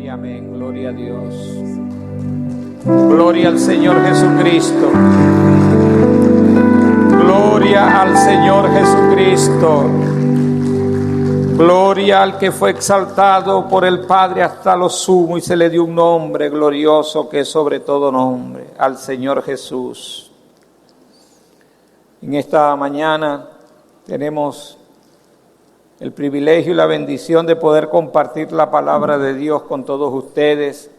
y amén. Gloria a Dios. Gloria al Señor Jesucristo. Gloria al Señor Jesucristo. Gloria al que fue exaltado por el Padre hasta lo sumo y se le dio un nombre glorioso que es sobre todo nombre, al Señor Jesús. En esta mañana tenemos el privilegio y la bendición de poder compartir la palabra de Dios con todos ustedes.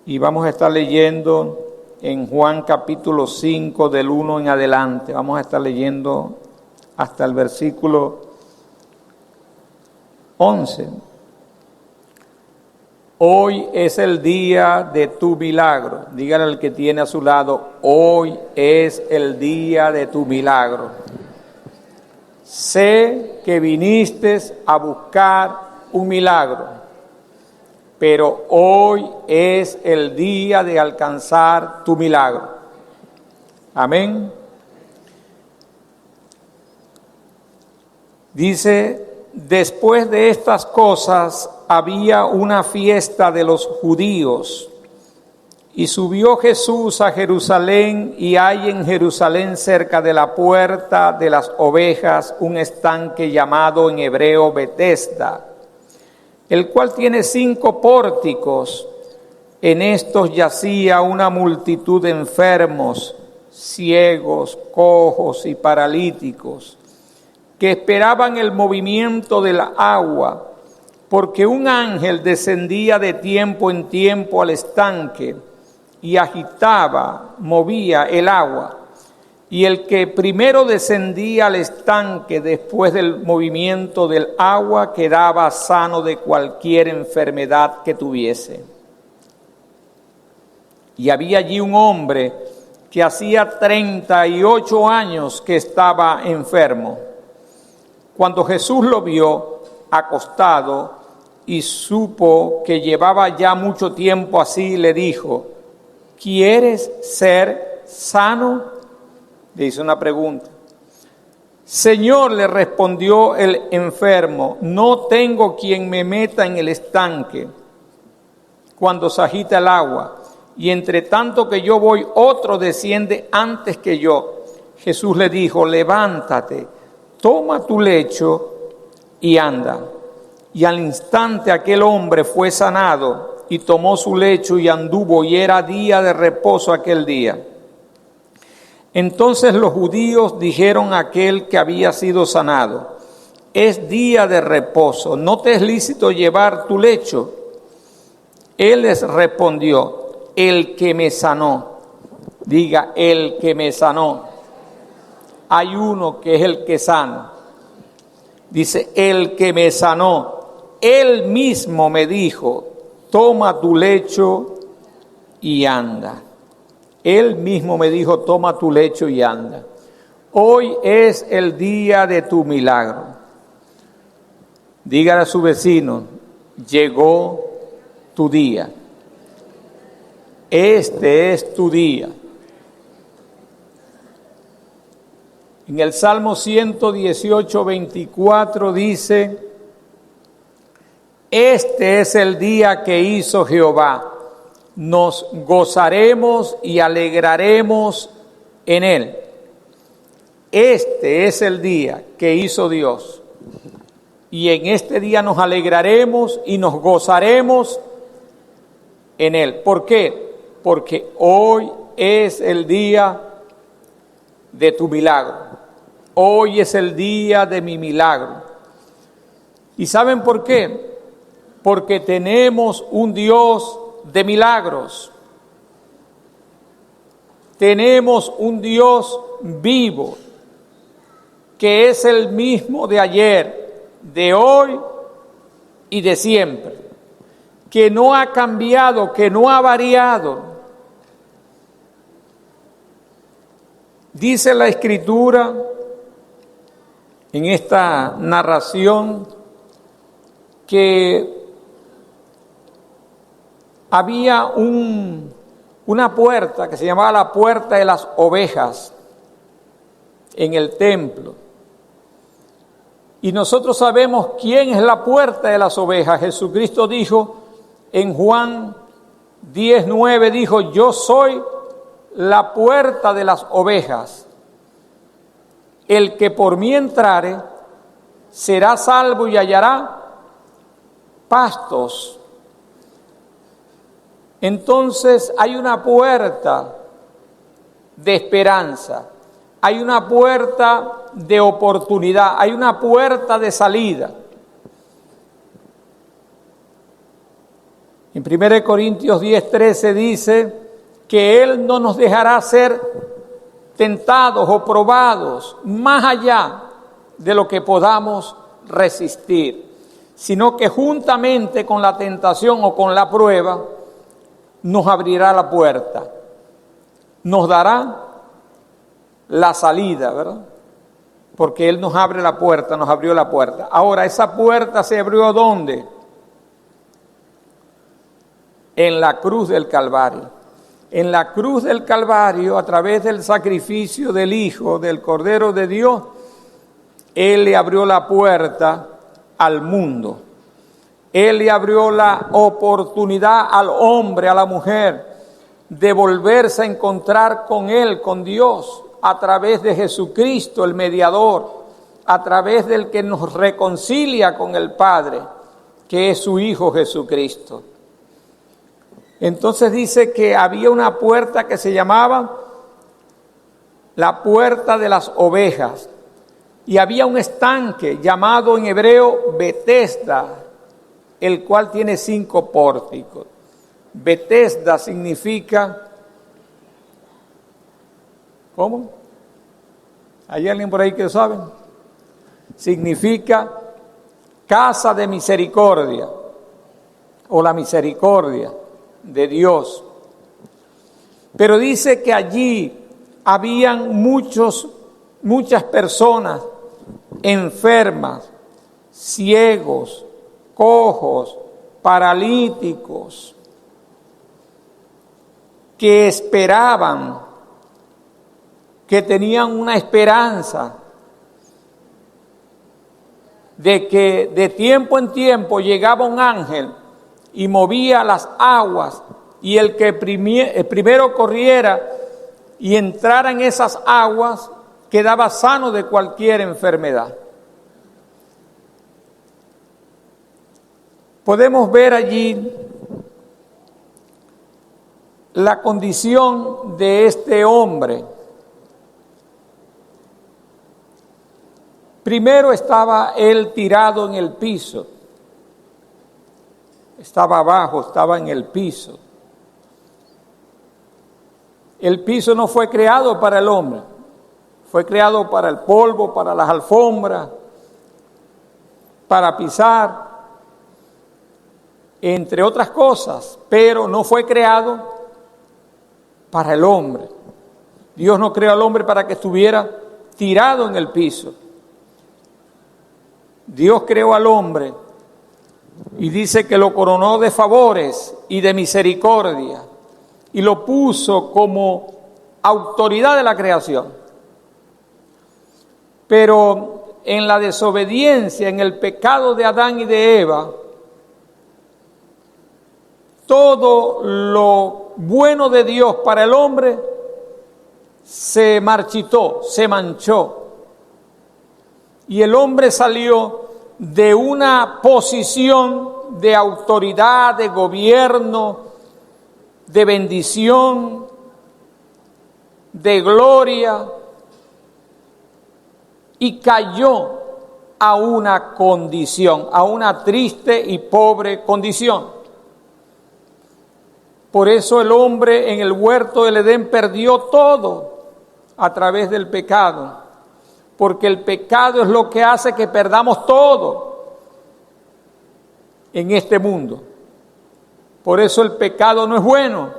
Y vamos a estar leyendo en Juan capítulo 5 del 1 en adelante. Vamos a estar leyendo hasta el versículo 11. Hoy es el día de tu milagro. Dígale al que tiene a su lado, hoy es el día de tu milagro. Sé que viniste a buscar un milagro, pero hoy es el día de alcanzar tu milagro. Amén. Dice, después de estas cosas había una fiesta de los judíos, y subió Jesús a Jerusalén, y hay en Jerusalén cerca de la puerta de las ovejas un estanque llamado en hebreo Betesda, el cual tiene 5 pórticos. En estos yacía una multitud de enfermos, ciegos, cojos y paralíticos, que esperaban el movimiento del agua, porque un ángel descendía de tiempo en tiempo al estanque y agitaba, movía el agua. Y el que primero descendía al estanque después del movimiento del agua quedaba sano de cualquier enfermedad que tuviese. Y había allí un hombre que hacía 38 años que estaba enfermo. Cuando Jesús lo vio acostado y supo que llevaba ya mucho tiempo así, le dijo, ¿quieres ser sano? Le hizo una pregunta. Señor, le respondió el enfermo, no tengo quien me meta en el estanque cuando se agita el agua, y entre tanto que yo voy, otro desciende antes que yo. Jesús le dijo, levántate, toma tu lecho y anda. Y al instante aquel hombre fue sanado y tomó su lecho y anduvo, y era día de reposo aquel día. Entonces los judíos dijeron a aquel que había sido sanado, es día de reposo, ¿no te es lícito llevar tu lecho? Él les respondió, el que me sanó, diga, el que me sanó. Hay uno que es el que sana. Dice, el que me sanó, él mismo me dijo, toma tu lecho y anda. Él mismo me dijo, toma tu lecho y anda. Hoy es el día de tu milagro. Dígale a su vecino, llegó tu día. Este es tu día. En el Salmo 118, 24 dice, este es el día que hizo Jehová, nos gozaremos y alegraremos en él. Este es el día que hizo Dios, y en este día nos alegraremos y nos gozaremos en él. ¿Por qué? Porque hoy es el día de tu milagro. Hoy es el día de mi milagro. ¿Y saben por qué? Porque tenemos un Dios de milagros. Tenemos un Dios vivo, que es el mismo de ayer, de hoy y de siempre, que no ha cambiado, que no ha variado. Dice la Escritura en esta narración que había una puerta que se llamaba la puerta de las ovejas en el templo. Y nosotros sabemos quién es la puerta de las ovejas. Jesucristo dijo en Juan 10:9 dijo: yo soy la puerta de las ovejas. El que por mí entrare será salvo y hallará pastos. Entonces hay una puerta de esperanza, hay una puerta de oportunidad, hay una puerta de salida. En 1 Corintios 10:13 dice que Él no nos dejará ser tentados o probados más allá de lo que podamos resistir, sino que juntamente con la tentación o con la prueba nos abrirá la puerta, nos dará la salida, ¿verdad? Porque Él nos abre la puerta, nos abrió la puerta. Ahora, ¿esa puerta se abrió dónde? En la cruz del Calvario. En la cruz del Calvario, a través del sacrificio del Hijo, del Cordero de Dios, Él le abrió la puerta al mundo. Él le abrió la oportunidad al hombre, a la mujer, de volverse a encontrar con Él, con Dios, a través de Jesucristo, el mediador, a través del que nos reconcilia con el Padre, que es su Hijo Jesucristo. Entonces dice que había una puerta que se llamaba la puerta de las ovejas, y había un estanque llamado en hebreo Betesda, el cual tiene 5 pórticos. Betesda significa, ¿cómo? ¿Hay alguien por ahí que sabe? Significa casa de misericordia, o la misericordia de Dios. Pero dice que allí habían muchas personas enfermas, ciegos, cojos, paralíticos, que esperaban, que tenían una esperanza de que de tiempo en tiempo llegaba un ángel y movía las aguas, y el que primero corriera y entrara en esas aguas quedaba sano de cualquier enfermedad. Podemos ver allí la condición de este hombre. Primero estaba él tirado en el piso. Estaba abajo, estaba en el piso. El piso no fue creado para el hombre, fue creado para el polvo, para las alfombras, para pisar, entre otras cosas, pero no fue creado para el hombre. Dios no creó al hombre para que estuviera tirado en el piso. Dios creó al hombre y dice que lo coronó de favores y de misericordia y lo puso como autoridad de la creación. Pero en la desobediencia, en el pecado de Adán y de Eva, todo lo bueno de Dios para el hombre se marchitó, se manchó. Y el hombre salió de una posición de autoridad, de gobierno, de bendición, de gloria, y cayó a una condición, a una triste y pobre condición. Por eso el hombre en el huerto del Edén perdió todo a través del pecado, porque el pecado es lo que hace que perdamos todo en este mundo. Por eso el pecado no es bueno,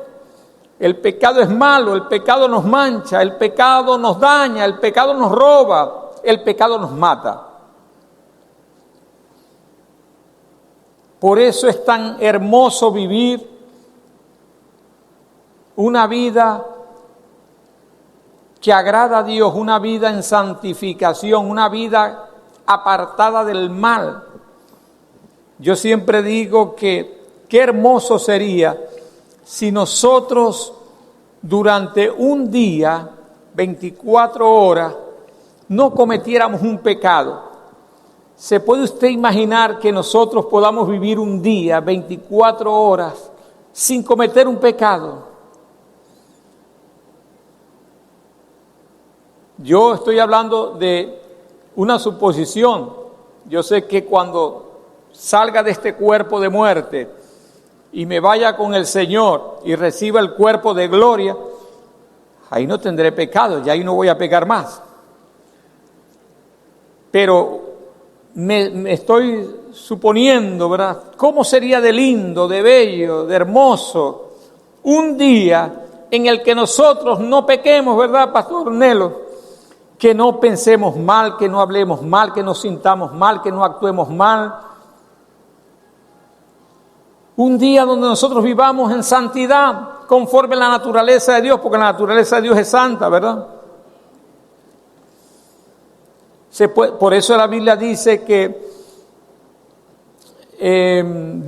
el pecado es malo, el pecado nos mancha, el pecado nos daña, el pecado nos roba, el pecado nos mata. Por eso es tan hermoso vivir una vida que agrada a Dios, una vida en santificación, una vida apartada del mal. Yo siempre digo que qué hermoso sería si nosotros durante un día, 24 horas, no cometiéramos un pecado. ¿Se puede usted imaginar que nosotros podamos vivir un día, 24 horas, sin cometer un pecado? Yo estoy hablando de una suposición. Yo sé que cuando salga de este cuerpo de muerte y me vaya con el Señor y reciba el cuerpo de gloria, ahí no tendré pecado, ya ahí no voy a pecar más. Pero me estoy suponiendo, ¿verdad? ¿Cómo sería de lindo, de bello, de hermoso un día en el que nosotros no pequemos, ¿verdad, Pastor Nelo? Que no pensemos mal, que no hablemos mal, que nos sintamos mal, que no actuemos mal. Un día donde nosotros vivamos en santidad, conforme a la naturaleza de Dios, porque la naturaleza de Dios es santa, ¿verdad? Por eso la Biblia dice que en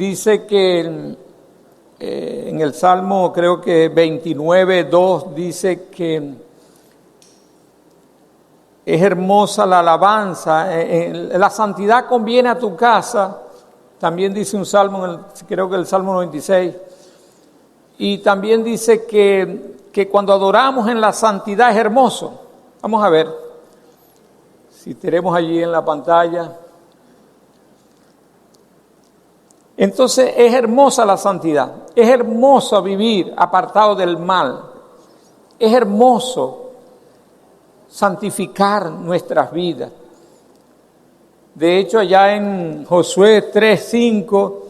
el Salmo, creo que 29:2, dice que es hermosa la alabanza, la santidad conviene a tu casa. También dice un salmo, creo que el Salmo 96, y también dice que cuando adoramos en la santidad es hermoso. Vamos a ver si tenemos allí en la pantalla. Entonces es hermosa la santidad, es hermoso vivir apartado del mal, es hermoso santificar nuestras vidas. De hecho, allá en Josué 3:5,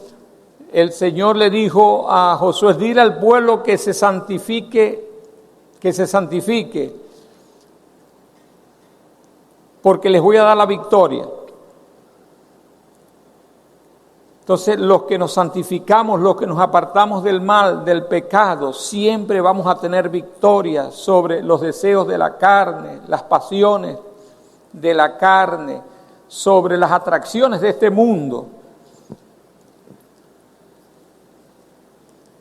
el Señor le dijo a Josué: dile al pueblo que se santifique, porque les voy a dar la victoria. Entonces, los que nos santificamos, los que nos apartamos del mal, del pecado, siempre vamos a tener victoria sobre los deseos de la carne, las pasiones de la carne, sobre las atracciones de este mundo.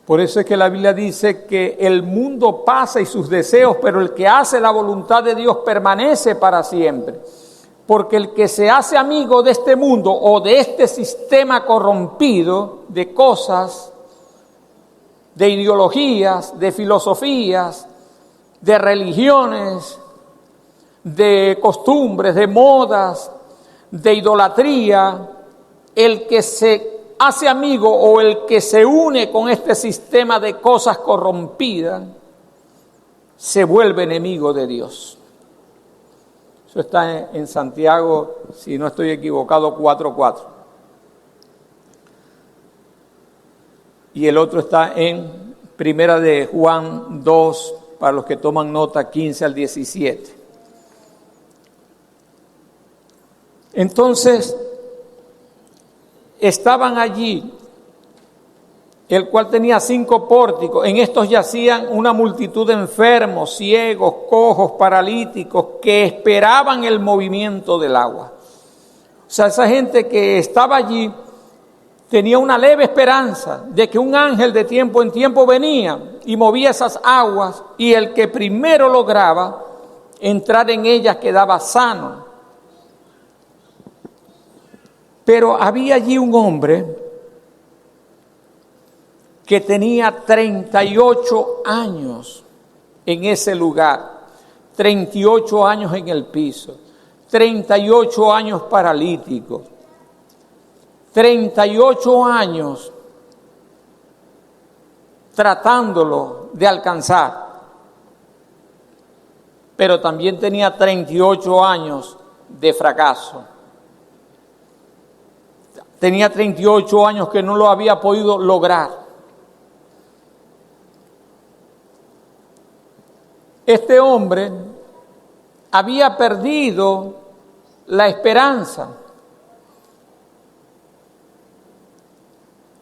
Por eso es que la Biblia dice que el mundo pasa y sus deseos, pero el que hace la voluntad de Dios permanece para siempre. Porque el que se hace amigo de este mundo o de este sistema corrompido de cosas, de ideologías, de filosofías, de religiones, de costumbres, de modas, de idolatría, el que se hace amigo o el que se une con este sistema de cosas corrompidas, se vuelve enemigo de Dios. Eso está en Santiago, si no estoy equivocado, 4:4. Y el otro está en Primera de Juan 2, para los que toman nota, 15 al 17. Entonces, estaban allí, el cual tenía 5 pórticos. En estos yacían una multitud de enfermos, ciegos, cojos, paralíticos, que esperaban el movimiento del agua. O sea, esa gente que estaba allí tenía una leve esperanza de que un ángel de tiempo en tiempo venía y movía esas aguas, y el que primero lograba entrar en ellas quedaba sano. Pero había allí un hombre que tenía 38 años en ese lugar, 38 años en el piso, 38 años paralítico, 38 años tratándolo de alcanzar, pero también tenía 38 años de fracaso. Tenía 38 años que no lo había podido lograr. Este hombre había perdido la esperanza.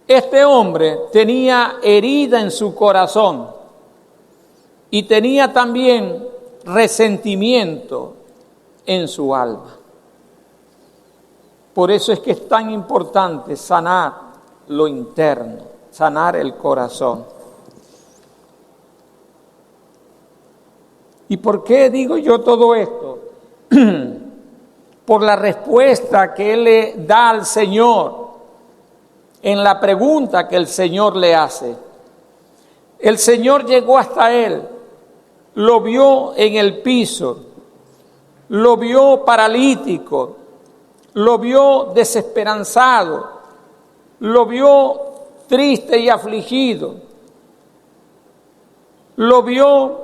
Este hombre tenía herida en su corazón y tenía también resentimiento en su alma. Por eso es que es tan importante sanar lo interno. sanar el corazón. ¿Y por qué digo yo todo esto? Por la respuesta que él le da al Señor en la pregunta que el Señor le hace. El Señor llegó hasta él, lo vio en el piso, lo vio paralítico, lo vio desesperanzado, lo vio triste y afligido, lo vio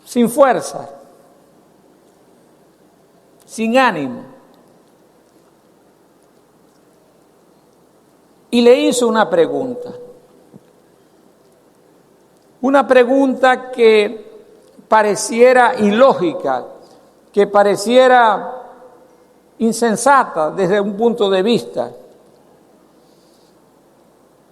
sin fuerza, sin ánimo. Y le hizo una pregunta que pareciera ilógica, que pareciera insensata desde un punto de vista.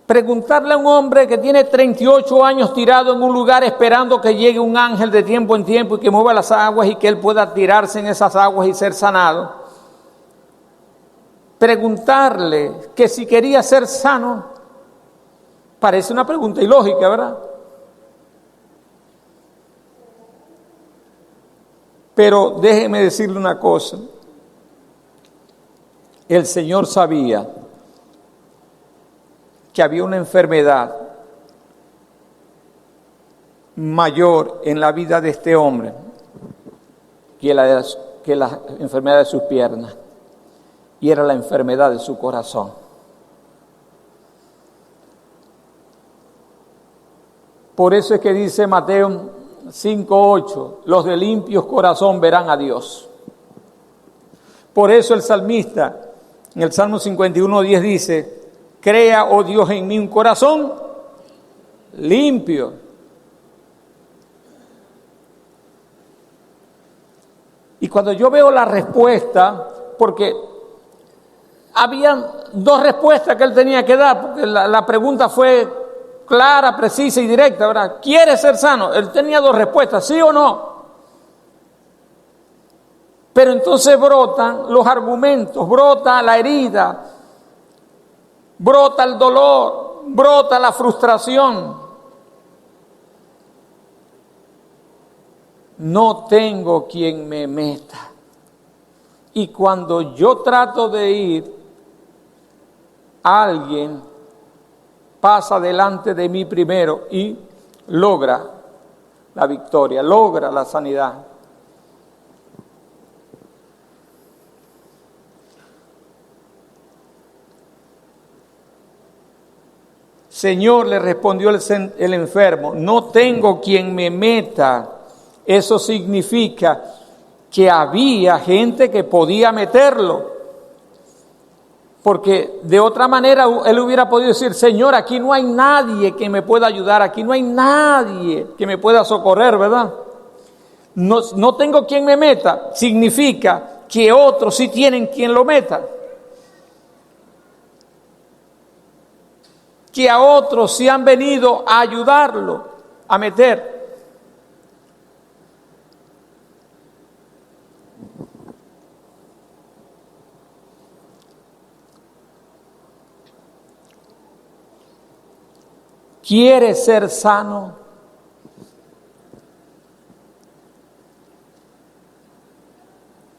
Preguntarle a un hombre que tiene 38 años tirado en un lugar esperando que llegue un ángel de tiempo en tiempo y que mueva las aguas y que él pueda tirarse en esas aguas y ser sanado. Preguntarle que si quería ser sano, parece una pregunta ilógica, ¿verdad? Pero déjeme decirle una cosa. El Señor sabía que había una enfermedad mayor en la vida de este hombre que la enfermedad de sus piernas, y era la enfermedad de su corazón. Por eso es que dice Mateo 5:8, los de limpios corazón verán a Dios. Por eso el salmista en el Salmo 51:10 dice, crea, oh Dios, en mí un corazón limpio. Y cuando yo veo la respuesta, porque habían dos respuestas que él tenía que dar, porque la pregunta fue clara, precisa y directa, ¿verdad? ¿Quiere ser sano? Él tenía dos respuestas, ¿sí o no? Pero entonces brotan los argumentos, brota la herida, brota el dolor, brota la frustración. No tengo quien me meta. Y cuando yo trato de ir, alguien pasa delante de mí primero y logra la victoria, logra la sanidad. Señor, le respondió el enfermo, no tengo quien me meta. Eso significa que había gente que podía meterlo. Porque de otra manera él hubiera podido decir, Señor, aquí no hay nadie que me pueda ayudar, aquí no hay nadie que me pueda socorrer, ¿verdad? No tengo quien me meta, significa que otros sí tienen quien lo meta. Que a otros sí han venido a ayudarlo a meter. ¿Quiere ser sano?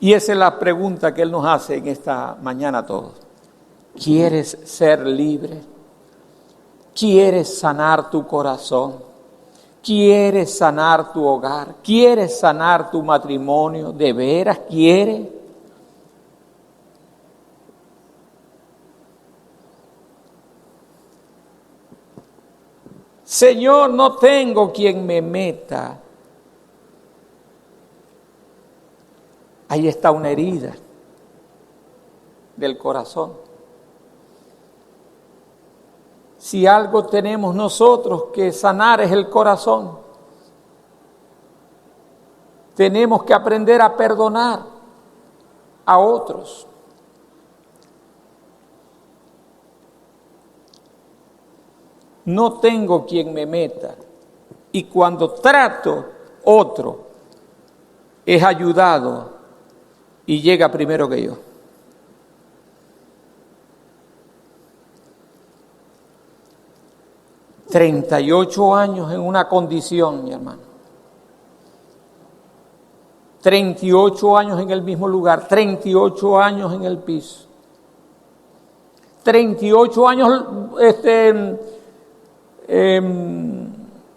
Y esa es la pregunta que Él nos hace en esta mañana a todos. ¿Quieres ser libre? ¿Quieres sanar tu corazón? ¿Quieres sanar tu hogar? ¿Quieres sanar tu matrimonio? ¿De veras quieres? Señor, no tengo quien me meta. Ahí está una herida del corazón. Si algo tenemos nosotros que sanar es el corazón. Tenemos que aprender a perdonar a otros. No tengo quien me meta. Y cuando trato, otro es ayudado y llega primero que yo. 38 años en una condición, mi hermano. 38 años en el mismo lugar, 38 años en el piso. 38 años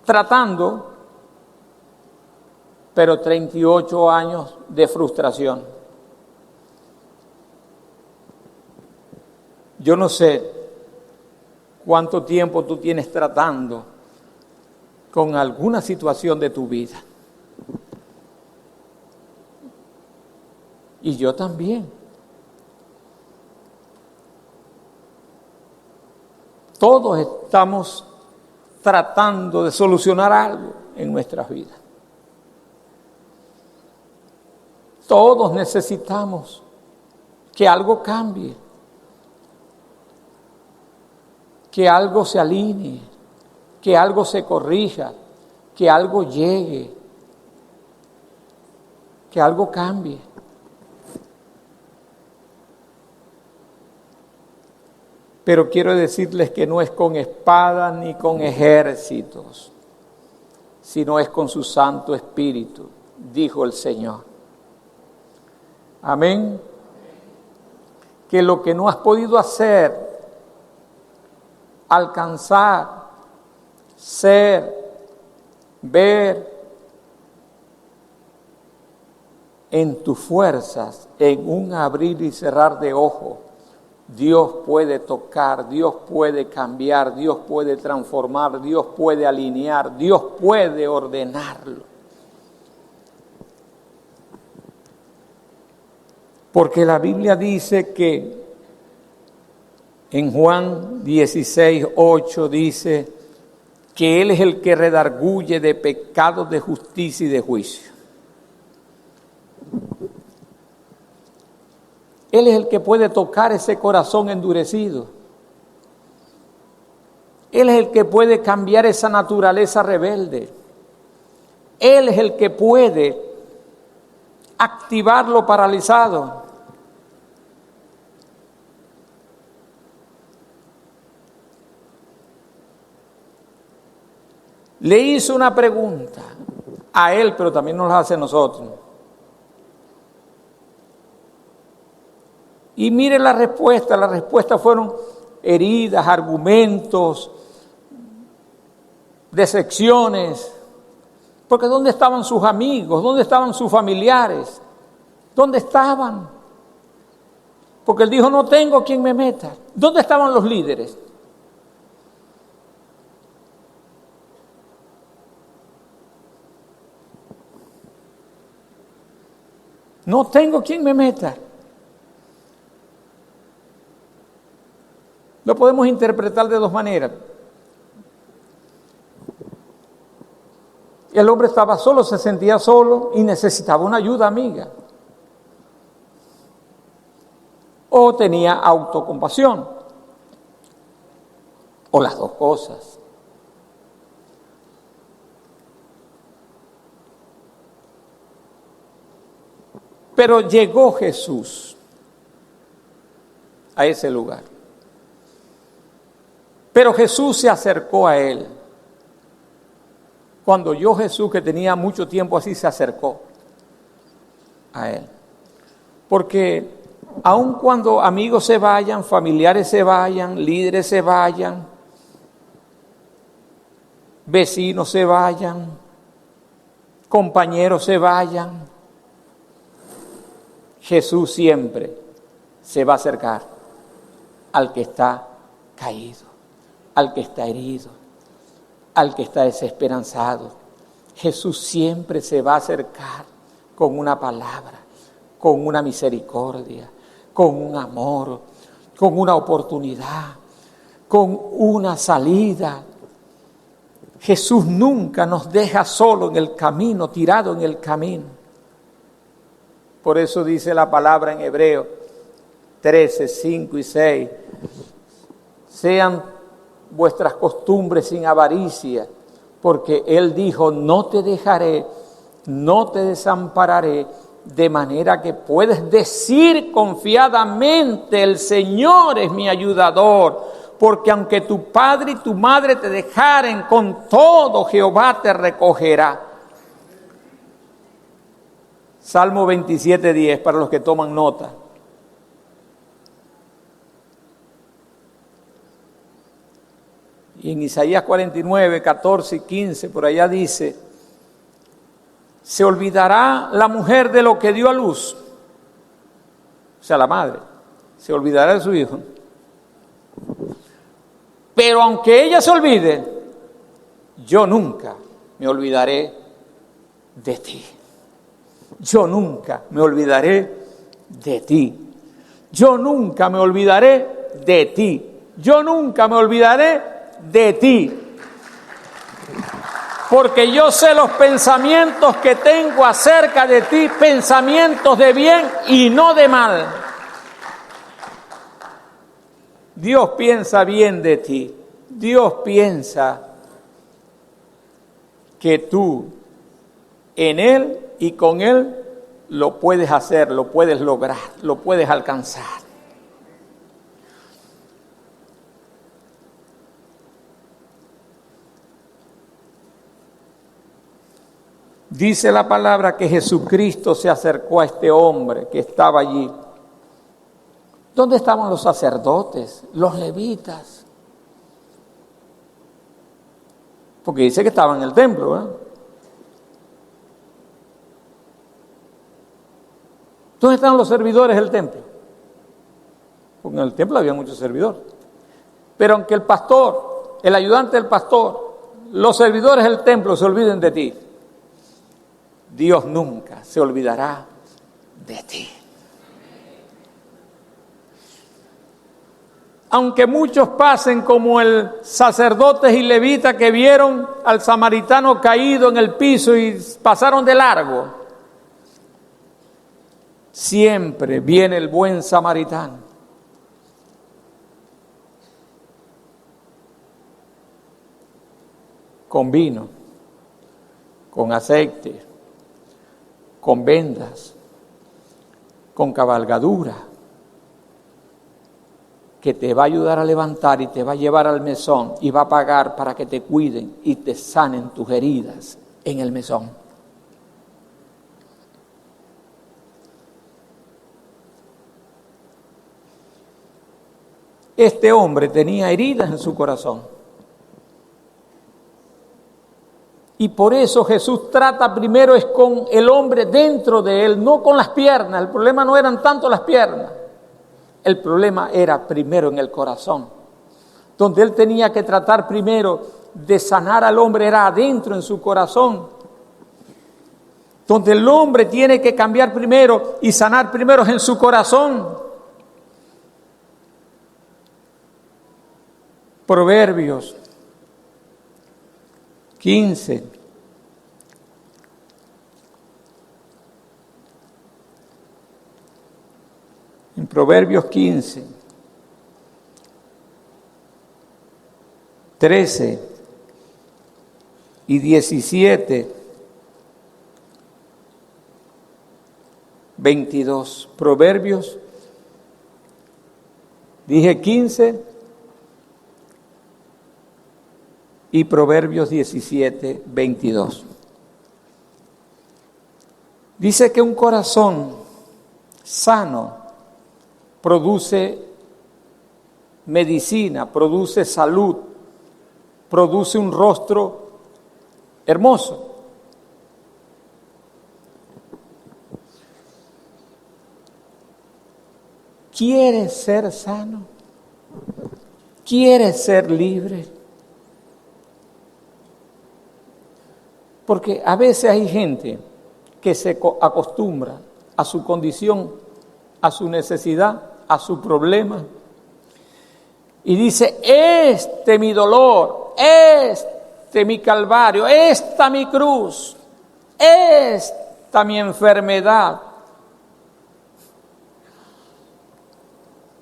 tratando, pero 38 años de frustración. Yo no sé cuánto tiempo tú tienes tratando con alguna situación de tu vida. Y yo también. Todos estamos tratando de solucionar algo en nuestras vidas. Todos necesitamos que algo cambie, que algo se alinee, que algo se corrija, que algo llegue, que algo cambie. Pero quiero decirles que no es con espadas ni con ejércitos, sino es con su Santo Espíritu, dijo el Señor. Amén. Que lo que no has podido hacer, alcanzar, ser, ver, en tus fuerzas, en un abrir y cerrar de ojos, Dios puede tocar, Dios puede cambiar, Dios puede transformar, Dios puede alinear, Dios puede ordenarlo. Porque la Biblia dice que en Juan 16:8 dice que Él es el que redarguye de pecados, de justicia y de juicio. Él es el que puede tocar ese corazón endurecido. Él es el que puede cambiar esa naturaleza rebelde. Él es el que puede activar lo paralizado. Le hizo una pregunta a él, pero también nos la hace a nosotros. Y mire la respuesta fueron heridas, argumentos, decepciones. Porque ¿dónde estaban sus amigos? ¿Dónde estaban sus familiares? ¿Dónde estaban? Porque él dijo, no tengo quien me meta. ¿Dónde estaban los líderes? No tengo quien me meta. Lo podemos interpretar de dos maneras. El hombre estaba solo, se sentía solo y necesitaba una ayuda amiga. O tenía autocompasión. O las dos cosas. Pero llegó Jesús a ese lugar. Pero Jesús se acercó a él. Cuando oyó Jesús que tenía mucho tiempo así, se acercó a él. Porque aun cuando amigos se vayan, familiares se vayan, líderes se vayan, vecinos se vayan, compañeros se vayan, Jesús siempre se va a acercar al que está caído, al que está herido, al que está desesperanzado. Jesús siempre se va a acercar con una palabra, con una misericordia, con un amor, con una oportunidad, con una salida. Jesús nunca nos deja solo en el camino, tirado en el camino. Por eso dice la palabra en Hebreos 13, 5 y 6. Sean vuestras costumbres sin avaricia, porque Él dijo, no te dejaré, no te desampararé, de manera que puedes decir confiadamente, el Señor es mi ayudador. porque aunque tu padre y tu madre te dejaren, con todo Jehová te recogerá. Salmo 27:10, para los que toman nota. Y en Isaías 49, 14 y 15, por allá dice: ¿se olvidará la mujer de lo que dio a luz? O sea, la madre. ¿Se olvidará de su hijo? Pero aunque ella se olvide, yo nunca me olvidaré de ti. Yo nunca me olvidaré de ti. Yo nunca me olvidaré de ti. Yo nunca me olvidaré de ti. Porque yo sé los pensamientos que tengo acerca de ti, pensamientos de bien y no de mal. Dios piensa bien de ti. Dios piensa que tú en Él y con Él lo puedes hacer, lo puedes lograr, lo puedes alcanzar. Dice la palabra que Jesucristo se acercó a este hombre que estaba allí. ¿Dónde estaban los sacerdotes, los levitas? Porque dice que estaban en el templo, ¿eh? ¿Dónde estaban los servidores del templo? Porque en el templo había muchos servidores. Pero aunque el pastor, el ayudante del pastor, los servidores del templo se olviden de ti, Dios nunca se olvidará de ti. Aunque muchos pasen como el sacerdotes y levitas que vieron al samaritano caído en el piso y pasaron de largo, siempre viene el buen samaritano. Con vino, con aceite, con vendas, con cabalgadura, que te va a ayudar a levantar y te va a llevar al mesón y va a pagar para que te cuiden y te sanen tus heridas en el mesón. Este hombre tenía heridas en su corazón. Y por eso Jesús trata primero es con el hombre dentro de él, no con las piernas. El problema no eran tanto las piernas. El problema era primero en el corazón. Donde él tenía que tratar primero de sanar al hombre era adentro en su corazón. Donde el hombre tiene que cambiar primero y sanar primero es en su corazón. Proverbios 15. En Proverbios 15, 13 y 17, 22. Proverbios, dije 15 y Proverbios 17, 22. Dice que un corazón sano produce medicina, produce salud, produce un rostro hermoso. ¿Quieres ser sano? ¿Quieres ser libre? Porque a veces hay gente que se acostumbra a su condición, a su necesidad, a su problema, y dice: este mi dolor, este mi calvario, esta mi cruz, esta mi enfermedad.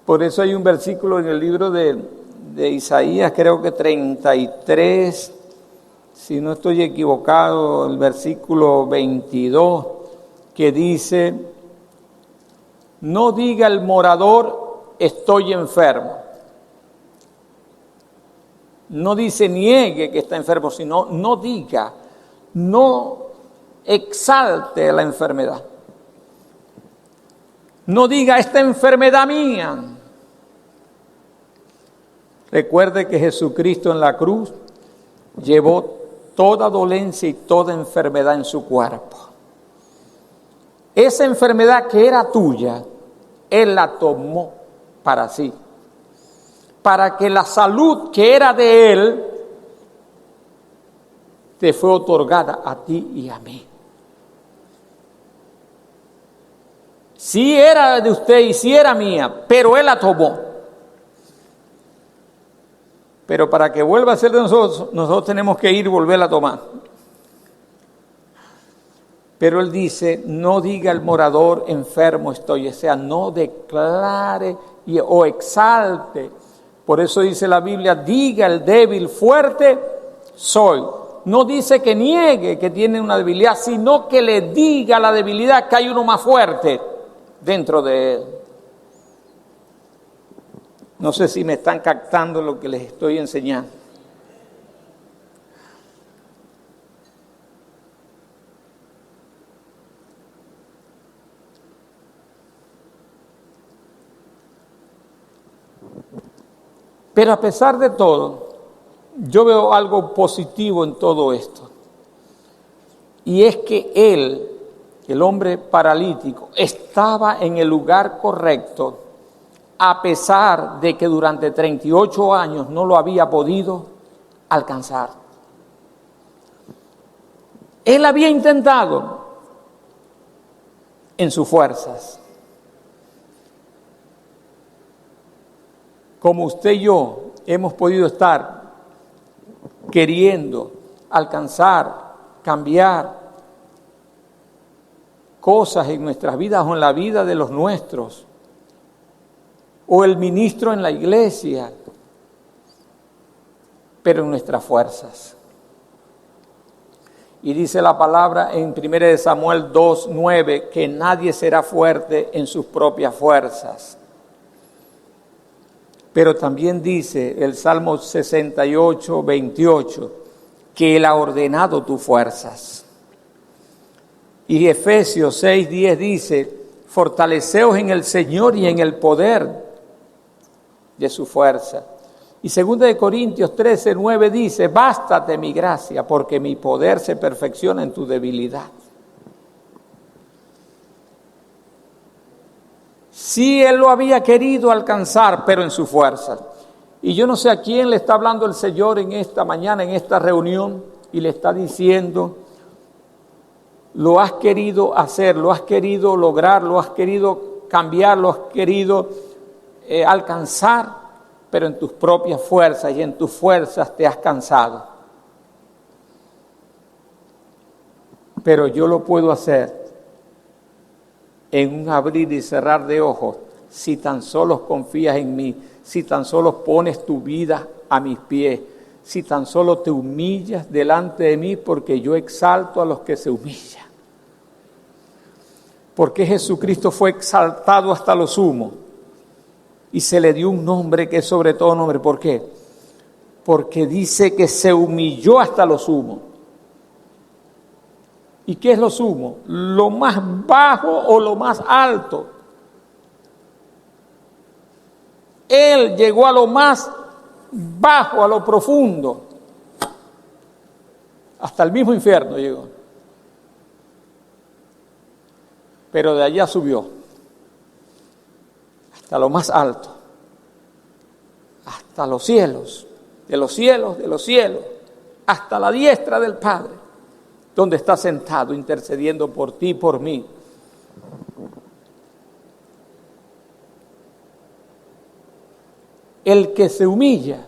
Por eso hay un versículo en el libro de Isaías, creo que 33, si no estoy equivocado, el versículo 22, que dice: no diga el morador estoy enfermo, No dice niegue que está enfermo, sino no diga, no exalte la enfermedad. No diga, esta enfermedad mía. Recuerde que Jesucristo en la cruz llevó toda dolencia y toda enfermedad en su cuerpo. Esa enfermedad que era tuya, Él la tomó para sí. Para que la salud que era de Él te fue otorgada a ti y a mí. Sí era de usted y sí era mía, pero Él la tomó. Pero para que vuelva a ser de nosotros, nosotros tenemos que ir y volverla a tomar. Pero Él dice, no diga el morador enfermo estoy, o sea, no declare o exalte. Por eso dice la Biblia, diga el débil fuerte soy. No dice que niegue que tiene una debilidad, sino que le diga la debilidad que hay uno más fuerte dentro de él. No sé si me están captando lo que les estoy enseñando. Pero a pesar de todo, yo veo algo positivo en todo esto. Y es que él, el hombre paralítico, estaba en el lugar correcto, a pesar de que durante 38 años no lo había podido alcanzar. Él había intentado en sus fuerzas. Como usted y yo hemos podido estar queriendo alcanzar, cambiar cosas en nuestras vidas o en la vida de los nuestros, o el ministro en la iglesia, pero en nuestras fuerzas. Y dice la palabra en 1 Samuel 2:9 que nadie será fuerte en sus propias fuerzas. Pero también dice el Salmo 68:28 que Él ha ordenado tus fuerzas. Y Efesios 6:10 dice, fortaleceos en el Señor y en el poder de su fuerza. Y 2 Corintios 13:9 dice, bástate mi gracia, porque mi poder se perfecciona en tu debilidad. Sí, él lo había querido alcanzar, pero en su fuerza. Y yo no sé a quién le está hablando el Señor en esta mañana, en esta reunión, y le está diciendo, lo has querido hacer, lo has querido lograr, lo has querido cambiar, lo has querido alcanzar, pero en tus propias fuerzas y en tus fuerzas te has cansado. Pero yo lo puedo hacer en un abrir y cerrar de ojos, si tan solo confías en mí, si tan solo pones tu vida a mis pies, si tan solo te humillas delante de mí, porque yo exalto a los que se humillan. Porque Jesucristo fue exaltado hasta lo sumo y se le dio un nombre que es sobre todo nombre. ¿Por qué? Porque dice que se humilló hasta lo sumo. ¿Y qué es lo sumo? Lo más bajo o lo más alto. Él llegó a lo más bajo, a lo profundo. Hasta el mismo infierno llegó. Pero de allá subió. Hasta lo más alto. Hasta los cielos. De los cielos, de los cielos. Hasta la diestra del Padre, donde está sentado intercediendo por ti y por mí. El que se humilla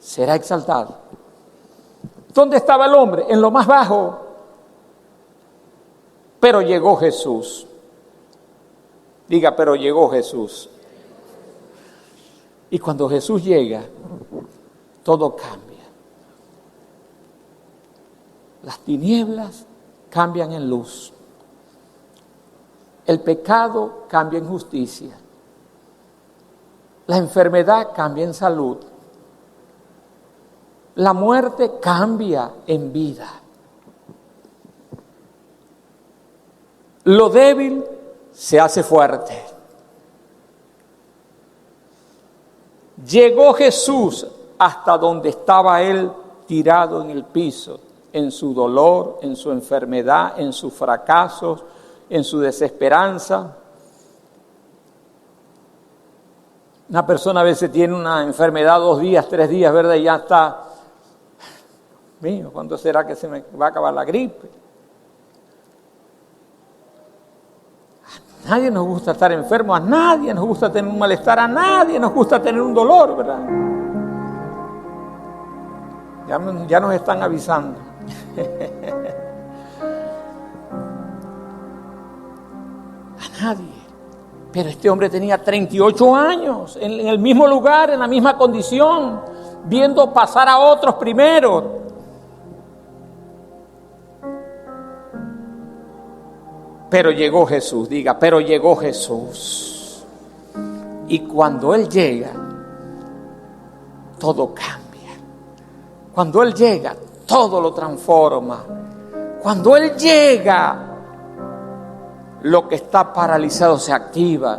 será exaltado. ¿Dónde estaba el hombre? En lo más bajo. Pero llegó Jesús. Diga, pero llegó Jesús. Y cuando Jesús llega, todo cambia. Las tinieblas cambian en luz. El pecado cambia en justicia. La enfermedad cambia en salud. La muerte cambia en vida. Lo débil se hace fuerte. Llegó Jesús hasta donde estaba él tirado en el piso, en su dolor, en su enfermedad, en sus fracasos, en su desesperanza. Una persona a veces tiene una enfermedad 2 días, 3 días, ¿verdad? Y ya está, mío, ¿cuándo será que se me va a acabar la gripe? A nadie nos gusta estar enfermo, a nadie nos gusta tener un malestar, a nadie nos gusta tener un dolor, ¿verdad? Ya nos están avisando. A nadie. Pero este hombre tenía 38 años, en el mismo lugar, en la misma condición, viendo pasar a otros primero. Pero llegó Jesús, diga, pero llegó Jesús. Y cuando Él llega, todo cambia. Cuando Él llega, todo lo transforma. Cuando Él llega, lo que está paralizado se activa.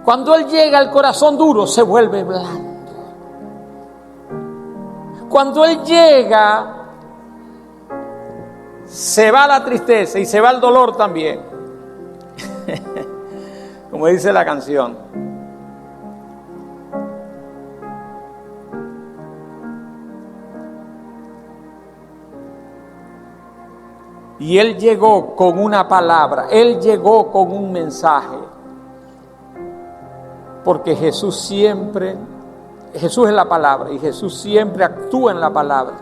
Cuando Él llega, el corazón duro se vuelve blando. Cuando Él llega, se va la tristeza y se va el dolor también. Como dice la canción. Y Él llegó con una palabra, Él llegó con un mensaje. Porque Jesús es la palabra y Jesús siempre actúa en la palabra.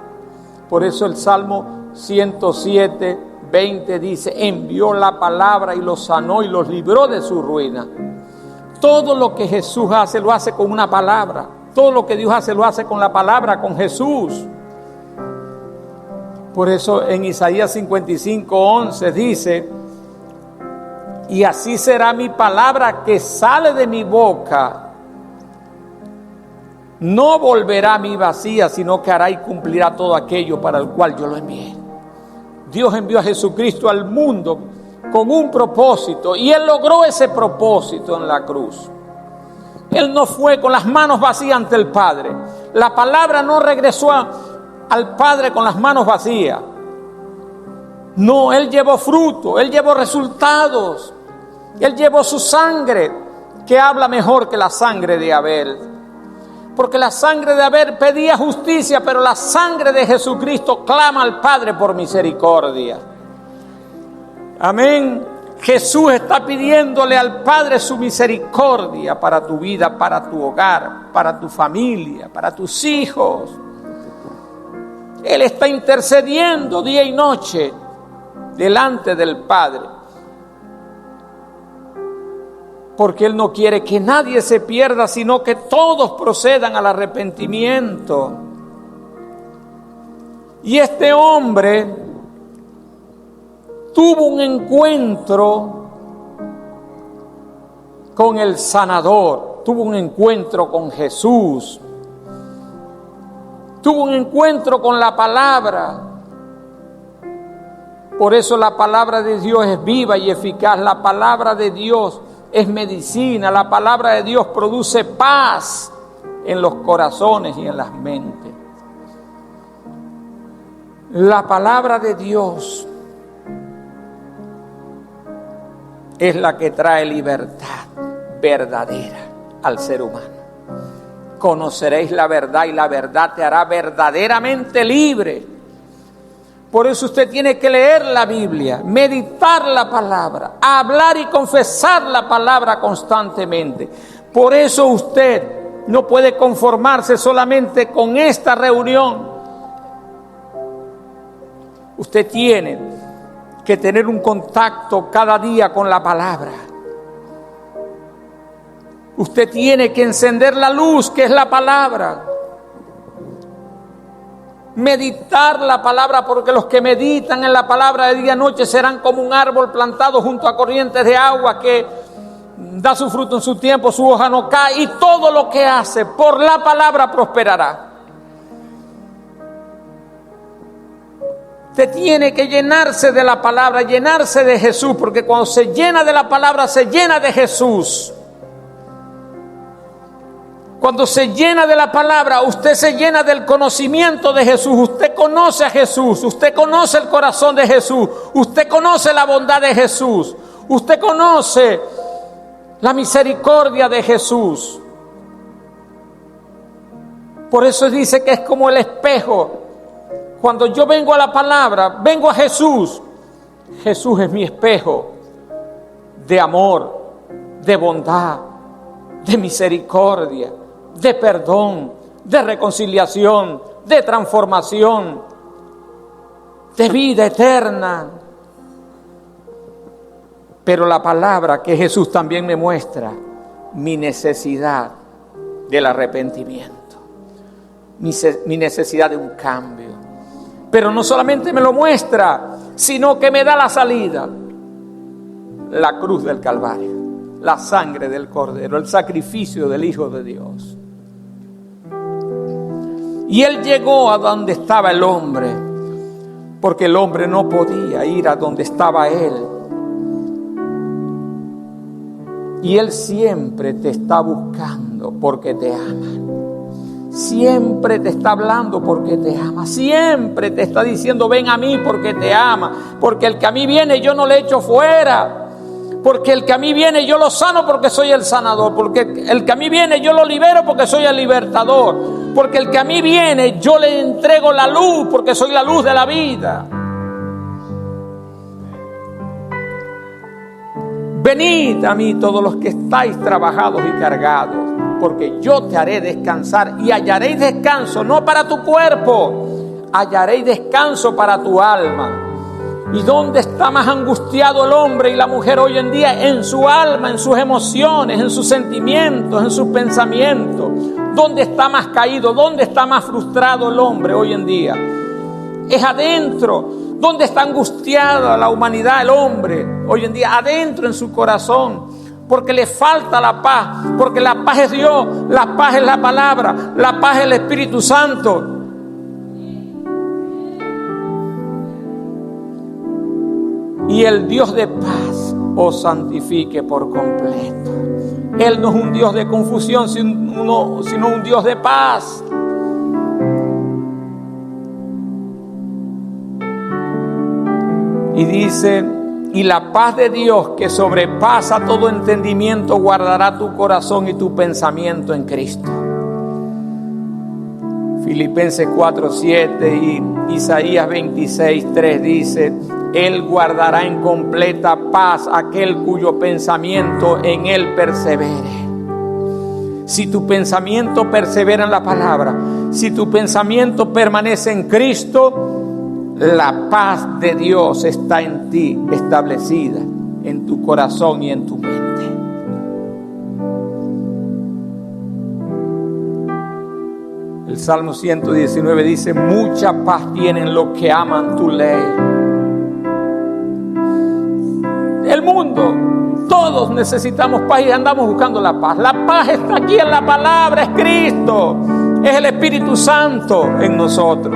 Por eso el Salmo 107, 20 dice, envió la palabra y los sanó y los libró de su ruina. Todo lo que Jesús hace, lo hace con una palabra. Todo lo que Dios hace, lo hace con la palabra, con Jesús. Por eso en Isaías 55, 11 dice, y así será mi palabra que sale de mi boca. No volverá a mí vacía, sino que hará y cumplirá todo aquello para el cual yo lo envié. Dios envió a Jesucristo al mundo con un propósito y Él logró ese propósito en la cruz. Él no fue con las manos vacías ante el Padre. La palabra no regresó al Padre con las manos vacías. No, Él llevó fruto, Él llevó resultados. Él llevó su sangre, que habla mejor que la sangre de Abel. Porque la sangre de Abel pedía justicia, pero la sangre de Jesucristo clama al Padre por misericordia. Amén. Jesús está pidiéndole al Padre su misericordia para tu vida, para tu hogar, para tu familia, para tus hijos. Él está intercediendo día y noche delante del Padre. Porque Él no quiere que nadie se pierda, sino que todos procedan al arrepentimiento. Y este hombre tuvo un encuentro con el sanador, tuvo un encuentro con Jesús, tuvo un encuentro con la palabra. Por eso la palabra de Dios es viva y eficaz. La palabra de Dios es medicina. La palabra de Dios produce paz en los corazones y en las mentes. La palabra de Dios es la que trae libertad verdadera al ser humano. Conoceréis la verdad y la verdad te hará verdaderamente libre. Por eso usted tiene que leer la Biblia, meditar la palabra, hablar y confesar la palabra constantemente. Por eso usted no puede conformarse solamente con esta reunión. Usted tiene que tener un contacto cada día con la palabra. Usted tiene que encender la luz, que es la palabra. Meditar la palabra, porque los que meditan en la palabra de día y noche serán como un árbol plantado junto a corrientes de agua que da su fruto en su tiempo, su hoja no cae, y todo lo que hace por la palabra prosperará. Usted tiene que llenarse de la palabra, llenarse de Jesús, porque cuando se llena de la palabra, se llena de Jesús. Cuando se llena de la palabra, usted se llena del conocimiento de Jesús. Usted conoce a Jesús, usted conoce el corazón de Jesús, usted conoce la bondad de Jesús, usted conoce la misericordia de Jesús. Por eso dice que es como el espejo. Cuando yo vengo a la palabra, vengo a Jesús. Jesús es mi espejo de amor, de bondad, de misericordia, de perdón, de reconciliación, de transformación, de vida eterna. Pero la palabra que Jesús también me muestra, mi necesidad del arrepentimiento, mi necesidad de un cambio. Pero no solamente me lo muestra, sino que me da la salida. La cruz del Calvario, la sangre del Cordero, el sacrificio del Hijo de Dios. Y Él llegó a donde estaba el hombre, porque el hombre no podía ir a donde estaba Él. Y Él siempre te está buscando porque te ama. Siempre te está hablando porque te ama. Siempre te está diciendo ven a mí porque te ama. Porque el que a mí viene yo no le echo fuera. Porque el que a mí viene yo lo sano porque soy el sanador. Porque el que a mí viene yo lo libero porque soy el libertador. Porque el que a mí viene yo le entrego la luz porque soy la luz de la vida. Venid a mí todos los que estáis trabajados y cargados, porque yo te haré descansar y hallaréis descanso, no para tu cuerpo, hallaréis descanso para tu alma. ¿Y dónde está más angustiado el hombre y la mujer hoy en día? En su alma, en sus emociones, en sus sentimientos, en sus pensamientos. ¿Dónde está más caído? ¿Dónde está más frustrado el hombre hoy en día? Es adentro. ¿Dónde está angustiada la humanidad, el hombre hoy en día? Adentro, en su corazón. Porque le falta la paz. Porque la paz es Dios, la paz es la palabra, la paz es el Espíritu Santo. Y el Dios de paz os santifique por completo. Él no es un Dios de confusión, sino un Dios de paz. Y dice, y la paz de Dios que sobrepasa todo entendimiento guardará tu corazón y tu pensamiento en Cristo. Filipenses 4:7 y Isaías 26:3 dice, Él guardará en completa paz aquel cuyo pensamiento en Él persevere. Si tu pensamiento persevera en la palabra, si tu pensamiento permanece en Cristo, la paz de Dios está en ti, establecida en tu corazón y en tu mente. El Salmo 119 dice, mucha paz tienen los que aman tu ley. El mundo, todos necesitamos paz y andamos buscando la paz. La paz está aquí en la palabra, es Cristo, es el Espíritu Santo en nosotros.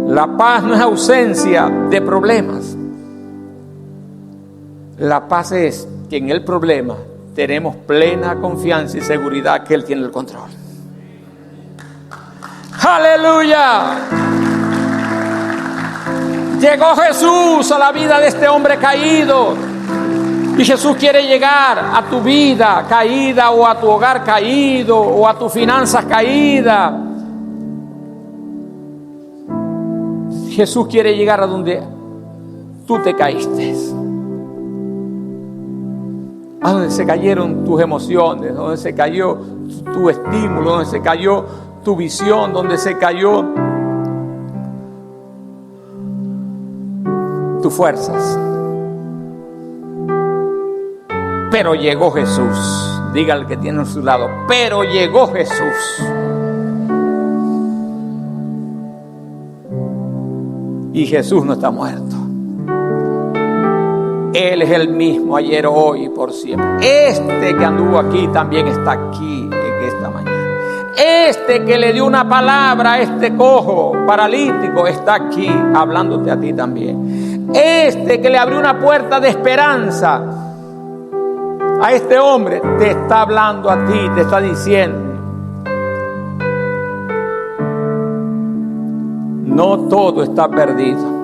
La paz no es ausencia de problemas. La paz es que en el problema tenemos plena confianza y seguridad que Él tiene el control. ¡Aleluya! Llegó Jesús a la vida de este hombre caído. Y Jesús quiere llegar a tu vida caída, o a tu hogar caído, o a tus finanzas caídas. Jesús quiere llegar a donde tú te caíste, a donde se cayeron tus emociones, donde se cayó tu estímulo, donde se cayó tu visión, donde se cayó tus fuerzas. Pero llegó Jesús. Diga al que tiene a su lado, pero llegó Jesús. Y Jesús no está muerto. Él es el mismo ayer, hoy y por siempre. Este que anduvo aquí también está aquí en esta mañana. Este que le dio una palabra a este cojo paralítico está aquí hablándote a ti también. Este que le abrió una puerta de esperanza a este hombre te está hablando a ti, te está diciendo: no todo está perdido.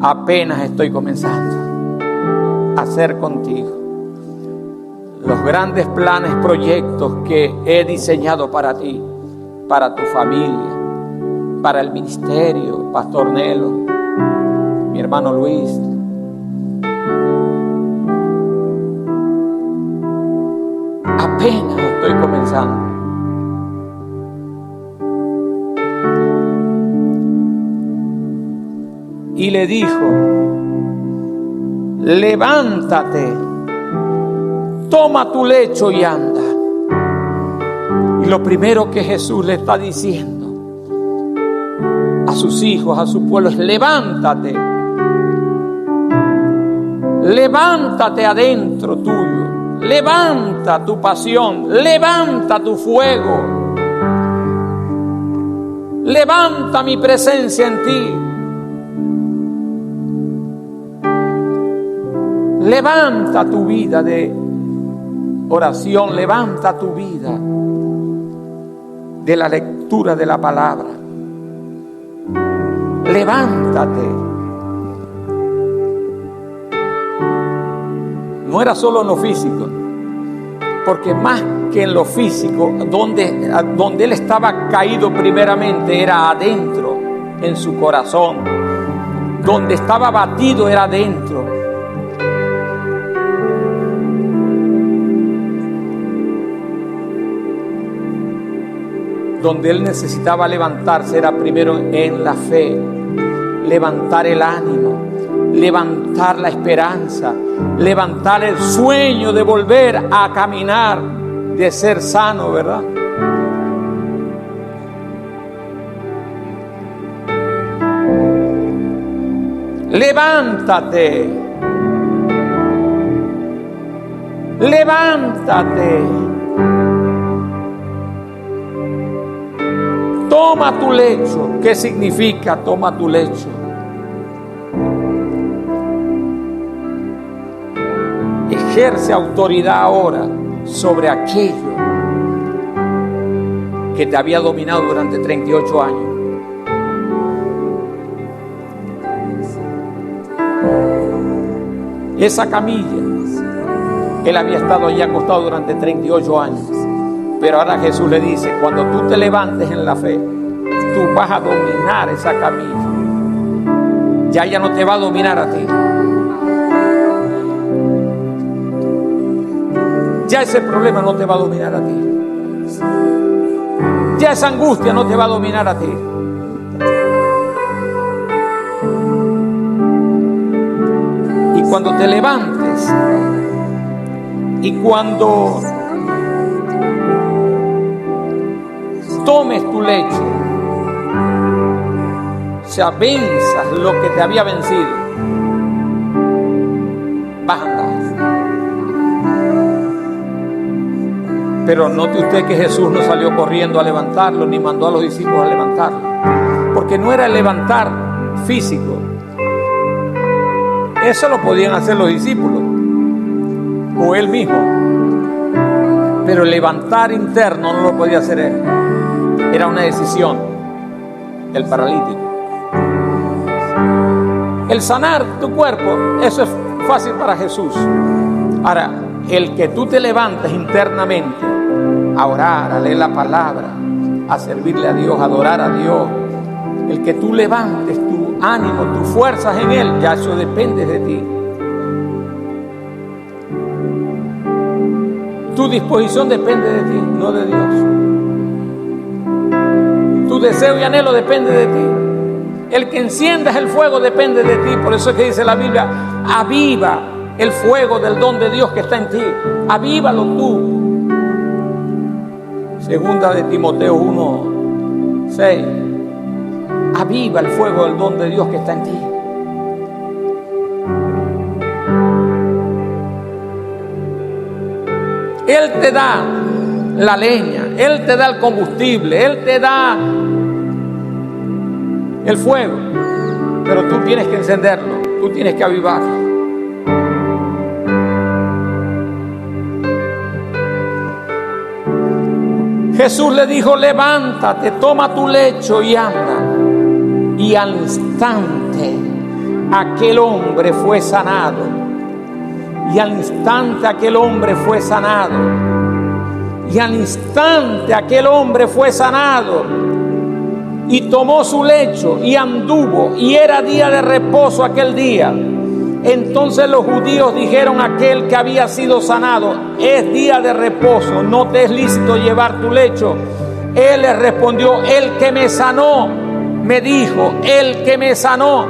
Apenas estoy comenzando a hacer contigo los grandes planes, proyectos que he diseñado para ti, para tu familia, para el ministerio, Pastor Nelo, mi hermano Luis. Apenas estoy comenzando. Y le dijo: levántate, toma tu lecho y anda. Y lo primero que Jesús le está diciendo a sus hijos, a su pueblo, es: levántate. Levántate adentro tuyo. Levanta tu pasión. Levanta tu fuego. Levanta mi presencia en ti. Levanta tu vida de oración, levanta tu vida de la lectura de la palabra. Levántate. No era solo en lo físico, porque más que en lo físico, donde él estaba caído primeramente era adentro, en su corazón. Donde estaba abatido era adentro. Donde él necesitaba levantarse era primero en la fe, levantar el ánimo, levantar la esperanza, levantar el sueño de volver a caminar, de ser sano, ¿verdad? Levántate, levántate. Toma tu lecho. ¿Qué significa toma tu lecho? Ejerce autoridad ahora sobre aquello que te había dominado durante 38 años. Esa camilla, él había estado allí acostado durante 38 años. Pero ahora Jesús le dice: cuando tú te levantes en la fe, tú vas a dominar esa camilla. Ya ella no te va a dominar a ti. Ya ese problema no te va a dominar a ti. Ya esa angustia no te va a dominar a ti. Y cuando te levantes, y cuando tomes tu lecho, o sea, venzas lo que te había vencido, vas a andar. Pero note usted que Jesús no salió corriendo a levantarlo, ni mandó a los discípulos a levantarlo, porque no era el levantar físico. Eso lo podían hacer los discípulos o él mismo, pero el levantar interno no lo podía hacer él. Era una decisión del paralítico. El sanar tu cuerpo, eso es fácil para Jesús. Ahora, el que tú te levantes internamente a orar, a leer la palabra, a servirle a Dios, a adorar a Dios, el que tú levantes tu ánimo, tus fuerzas en Él, ya eso depende de ti. Tu disposición depende de ti, no de Dios. Tu deseo y anhelo depende de ti. El que enciendas el fuego depende de ti. Por eso es que dice la Biblia: aviva el fuego del don de Dios que está en ti. Avívalo tú. Segunda de Timoteo 1:6. Aviva el fuego del don de Dios que está en ti. Él te da la leña, Él te da el combustible, Él te da el fuego, pero tú tienes que encenderlo, tú tienes que avivarlo. Jesús le dijo: levántate, toma tu lecho y anda. Y al instante aquel hombre fue sanado. Y al instante aquel hombre fue sanado. Y al instante aquel hombre fue sanado. Y tomó su lecho y anduvo. Y era día de reposo aquel día. Entonces los judíos dijeron a aquel que había sido sanado: es día de reposo, no te es lícito llevar tu lecho. Él le respondió: el que me sanó, me dijo, el que me sanó.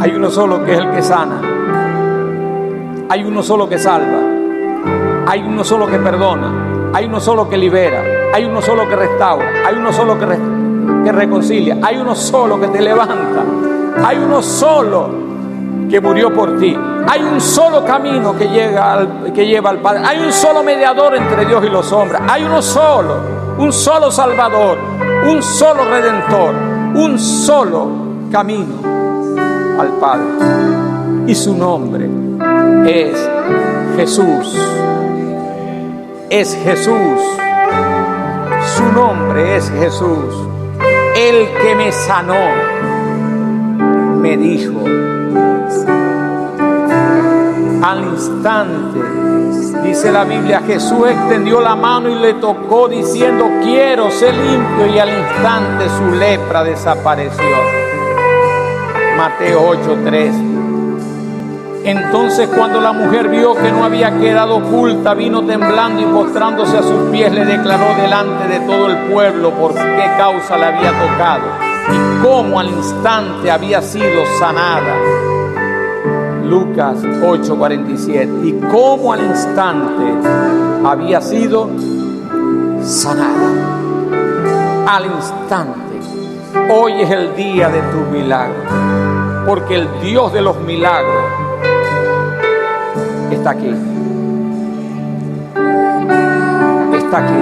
Hay uno solo que es el que sana. Hay uno solo que salva. Hay uno solo que perdona. Hay uno solo que libera. Hay uno solo que restaura. Hay uno solo que reconcilia. Hay uno solo que te levanta. Hay uno solo que murió por ti. Hay un solo camino que lleva al Padre. Hay un solo mediador entre Dios y los hombres. Hay uno solo, un solo Salvador, un solo Redentor, un solo camino al Padre. Y su nombre es Jesús. Es Jesús. Su nombre es Jesús. El que me sanó me dijo. Al instante, dice la Biblia, Jesús extendió la mano y le tocó diciendo: quiero ser limpio, y al instante su lepra desapareció. Mateo 8:3. Entonces, cuando la mujer vio que no había quedado oculta, vino temblando y postrándose a sus pies le declaró delante de todo el pueblo por qué causa la había tocado y cómo al instante había sido sanada. Lucas 8:47. Y cómo al instante había sido sanada. Al instante. Hoy es el día de tu milagro, porque el Dios de los milagros está aquí. Está aquí.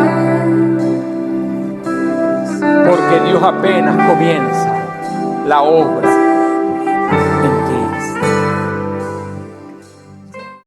Porque Dios apenas comienza la obra